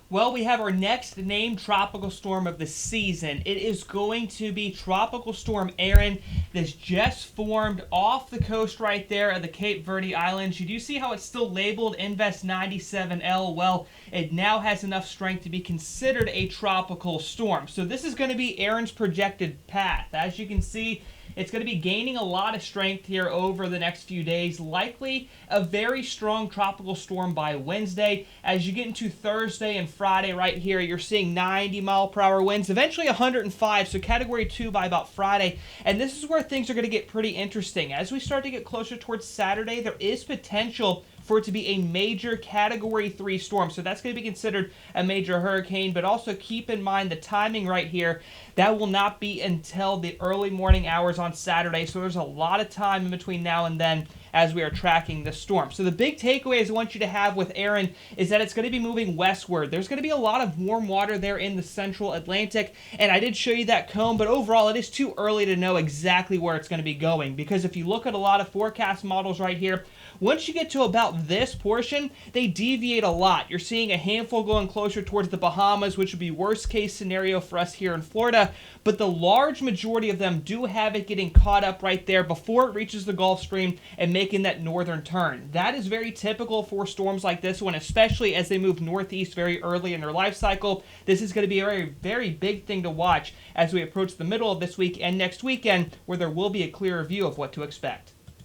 Well, we have our next named tropical storm of the season. It is going to be Tropical Storm Erin. This just formed off the coast right there of the Cape Verde Islands. You do see how it's still labeled Invest 97L. Well, it now has enough strength to be considered a tropical storm. So this is going to be Erin's projected path. As you can see, it's going to be gaining a lot of strength here over the next few days. Likely a very strong tropical storm by Wednesday. As you get into Thursday and Friday right here, you're seeing 90-mile-per-hour winds, eventually 105, so Category 2 by about Friday. And this is where things are going to get pretty interesting. As we start to get closer towards Saturday, there is potential for it to be a major Category 3 storm. So that's going to be considered a major hurricane, but also keep in mind the timing right here. That will not be until the early morning hours on Saturday, so there's a lot of time in between now and then as we are tracking the storm. So the big takeaways I want you to have with Erin is that it's going to be moving westward. There's going to be a lot of warm water there in the central Atlantic, and I did show you that cone, but overall it is too early to know exactly where it's going to be going, because if you look at a lot of forecast models right here, once you get to about this portion, they deviate a lot. You're seeing a handful going closer towards the Bahamas, which would be worst case scenario for us here in Florida, but the large majority of them do have it getting caught up right there before it reaches the Gulf Stream and making that northern turn. That is very typical for storms like this one, especially as they move northeast very early in their life cycle. This is going to be a very, very big thing to watch as we approach the middle of this week and next weekend, where there will be a clearer view of what to expect.